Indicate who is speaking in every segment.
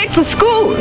Speaker 1: late for school.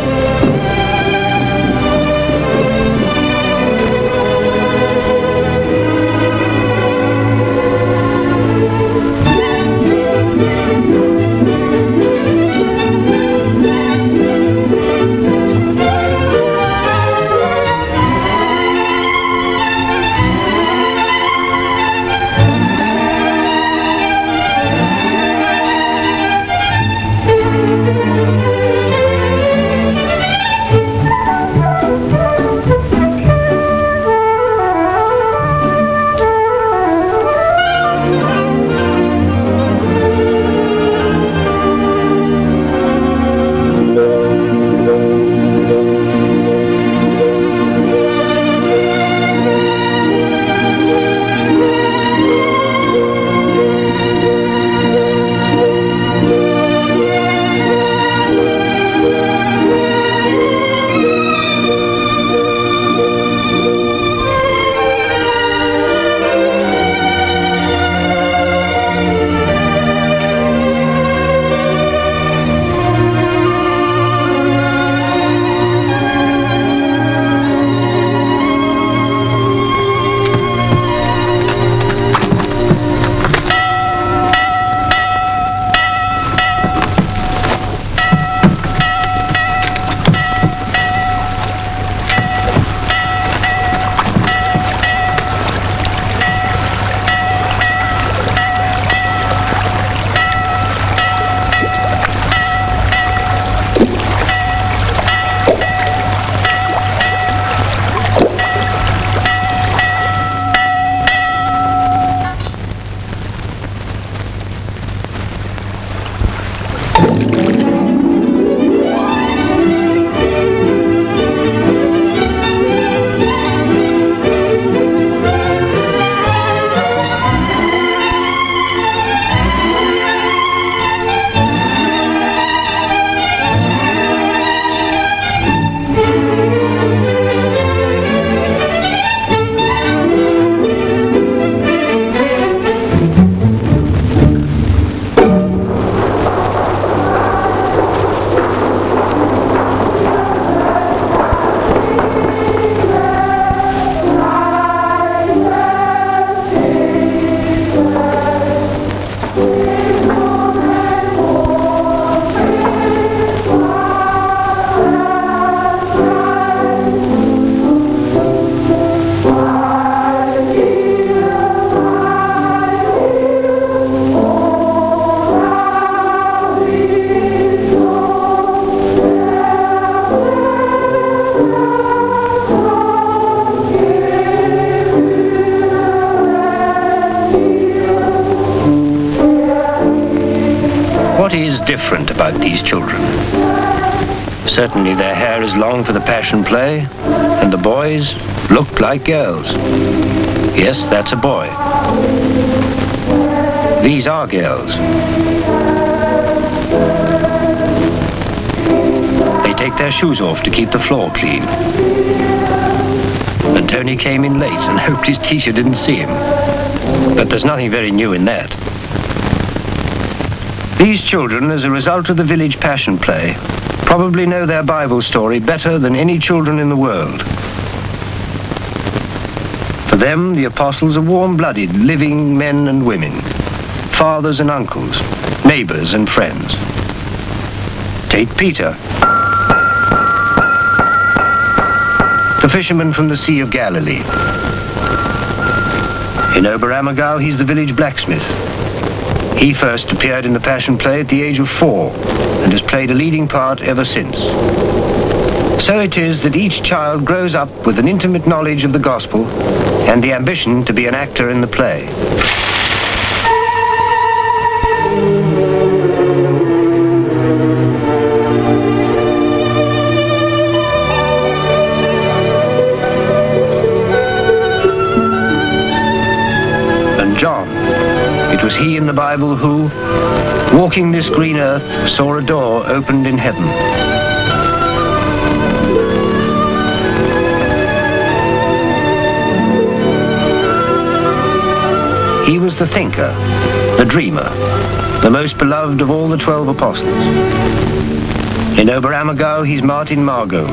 Speaker 2: What is different about these children? Certainly their hair is long for the Passion Play, and the boys look like girls. Yes, that's a boy. These are girls. They take their shoes off to keep the floor clean. And Tony came in late and hoped his teacher didn't see him. But there's nothing very new in that. These children, as a result of the village Passion Play, probably know their Bible story better than any children in the world. For them, the apostles are warm-blooded, living men and women, fathers and uncles, neighbors and friends. Take Peter, the fisherman from the Sea of Galilee. In Oberammergau, he's the village blacksmith. He first appeared in the Passion Play at the age of 4 and has played a leading part ever since. So it is that each child grows up with an intimate knowledge of the gospel and the ambition to be an actor in the play. And John, it was he in the Bible who, walking this green earth, saw a door opened in heaven. He was the thinker, the dreamer, the most beloved of all the 12 apostles. In Oberammergau, he's Martin Margot,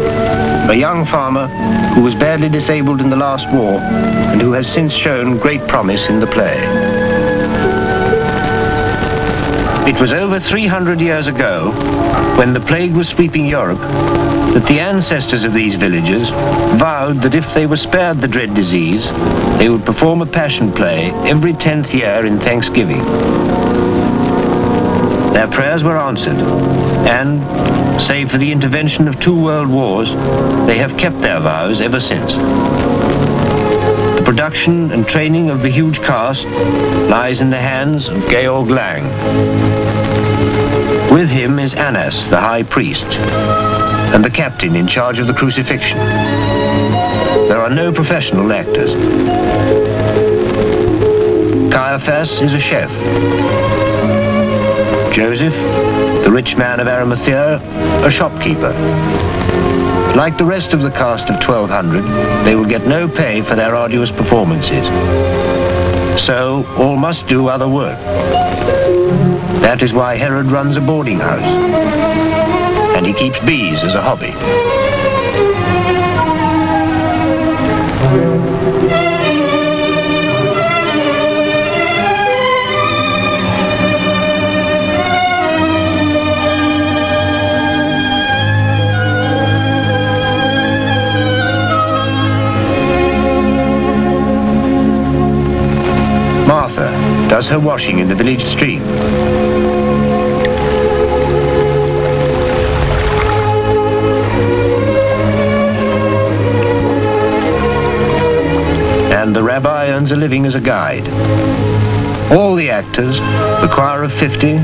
Speaker 2: a young farmer who was badly disabled in the last war and who has since shown great promise in the play. It was over 300 years ago, when the plague was sweeping Europe, that the ancestors of these villagers vowed that if they were spared the dread disease, they would perform a passion play every 10th year in Thanksgiving. Their prayers were answered, and, save for the intervention of 2 world wars, they have kept their vows ever since. The production and training of the huge cast lies in the hands of Georg Lang. With him is Annas, the high priest, and the captain in charge of the crucifixion. There are no professional actors. Caiaphas is a chef. Joseph, the rich man of Arimathea, a shopkeeper. Like the rest of the cast of 1200, they will get no pay for their arduous performances. So, all must do other work. That is why Herod runs a boarding house. And he keeps bees as a hobby. Martha does her washing in the village stream. And the rabbi earns a living as a guide. All the actors, the choir of 50,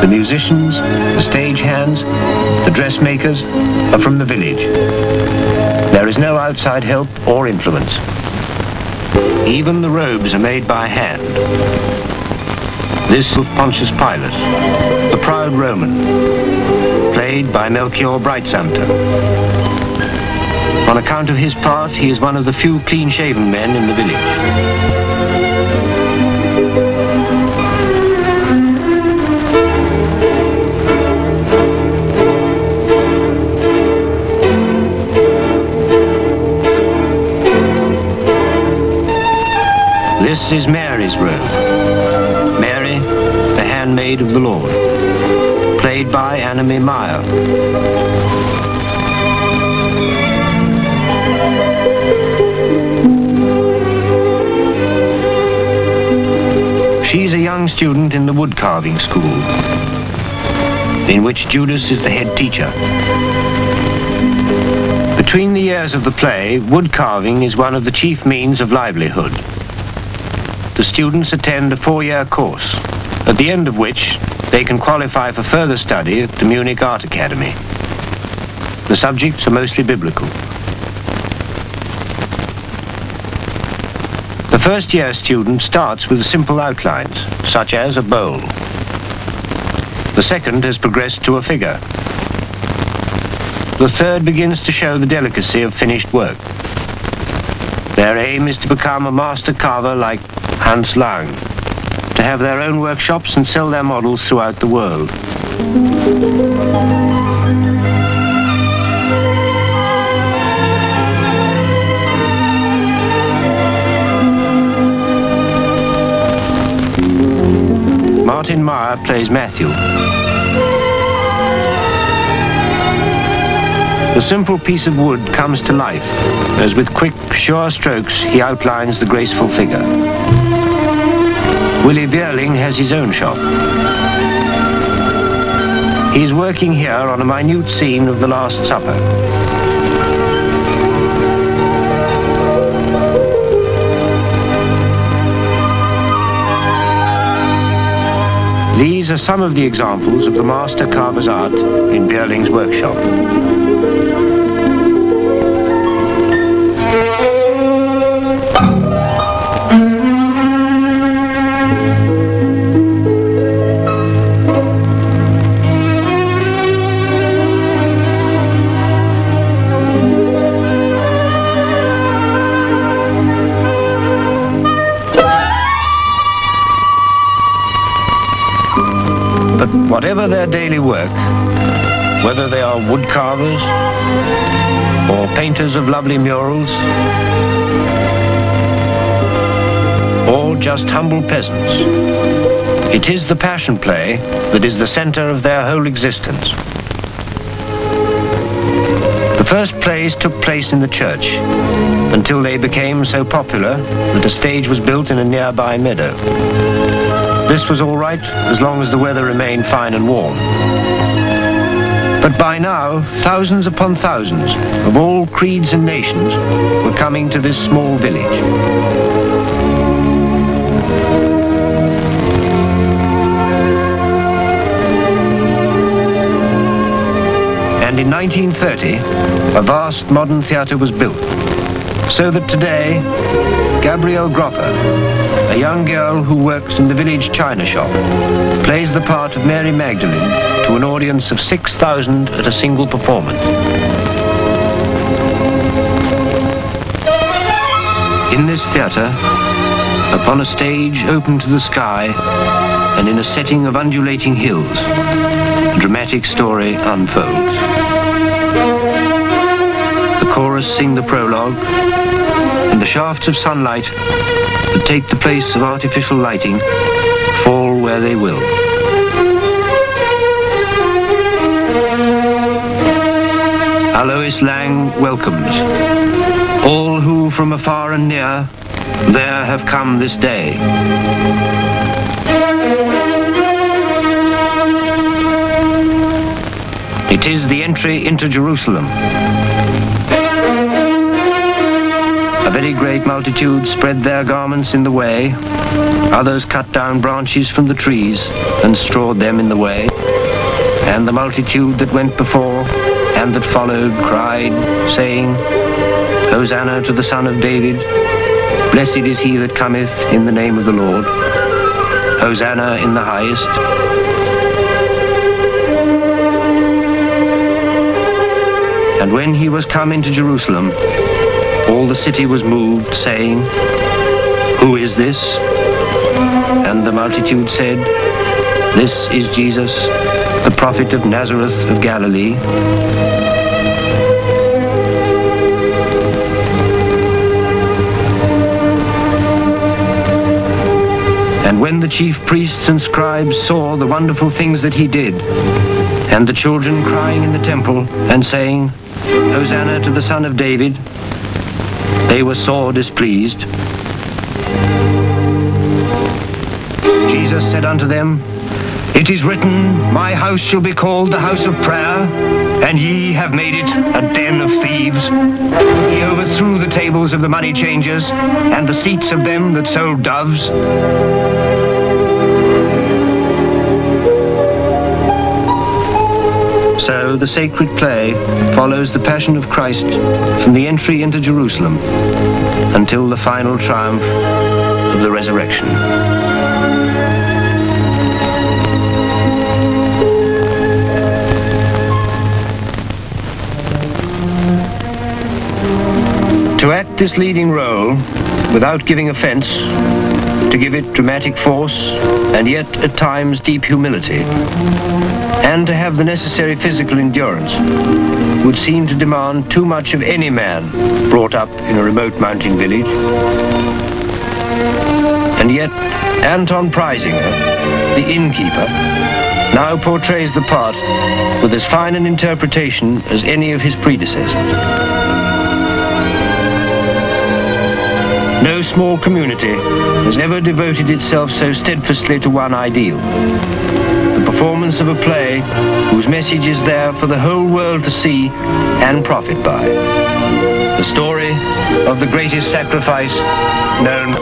Speaker 2: the musicians, the stage hands, the dressmakers, are from the village. There is no outside help or influence. Even the robes are made by hand. This of Pontius Pilate, the proud Roman, played by Melchior Breitsamter. On account of his part, he is one of the few clean-shaven men in the village. This is Mary's robe. Mary, the handmaid of the Lord, played by Annemie Meyer. She's a young student in the wood carving school, in which Judas is the head teacher. Between the years of the play, wood carving is one of the chief means of livelihood. The students attend a 4-year course, at the end of which they can qualify for further study at the Munich Art Academy. The subjects are mostly biblical. The first-year student starts with simple outlines, such as a bowl. The second has progressed to a figure. The third begins to show the delicacy of finished work. Their aim is to become a master carver like Hans Lang, to have their own workshops and sell their models throughout the world. Martin Meyer plays Matthew. The simple piece of wood comes to life, as with quick, sure strokes he outlines the graceful figure. Willy Wehrling has his own shop. He is working here on a minute scene of the Last Supper. These are some of the examples of the master carver's art in Wehrling's workshop. But whatever their daily work, whether they are wood carvers or painters of lovely murals, or just humble peasants. It is the Passion Play that is the center of their whole existence. The first plays took place in the church until they became so popular that a stage was built in a nearby meadow. This was all right as long as the weather remained fine and warm. But by now, thousands upon thousands of all creeds and nations were coming to this small village. And in 1930, a vast modern theatre was built, so that today, Gabrielle Gropper, a young girl who works in the village china shop, plays the part of Mary Magdalene to an audience of 6,000 at a single performance. In this theatre, upon a stage open to the sky and in a setting of undulating hills, a dramatic story unfolds. The chorus sing the prologue, and the shafts of sunlight that take the place of artificial lighting fall where they will. Alois Lang welcomes all who from afar and near there have come this day. It is the entry into Jerusalem. A very great multitude spread their garments in the way. Others cut down branches from the trees and strawed them in the way. And the multitude that went before and that followed cried, saying, Hosanna to the Son of David. Blessed is he that cometh in the name of the Lord. Hosanna in the highest. And when he was come into Jerusalem, all the city was moved, saying, Who is this? And the multitude said, This is Jesus, the prophet of Nazareth of Galilee. And when the chief priests and scribes saw the wonderful things that he did, and the children crying in the temple and saying, Hosanna to the Son of David, they were sore displeased. Jesus said unto them, It is written, My house shall be called the house of prayer, and ye have made it a den of thieves. He overthrew the tables of the money changers, and the seats of them that sold doves. So the sacred play follows the Passion of Christ from the entry into Jerusalem until the final triumph of the resurrection. To act this leading role without giving offense, to give it dramatic force and yet at times deep humility, and to have the necessary physical endurance would seem to demand too much of any man brought up in a remote mountain village. And yet Anton Preisinger, the innkeeper, now portrays the part with as fine an interpretation as any of his predecessors. No small community has ever devoted itself so steadfastly to one ideal. The performance of a play whose message is there for the whole world to see and profit by. The story of the greatest sacrifice known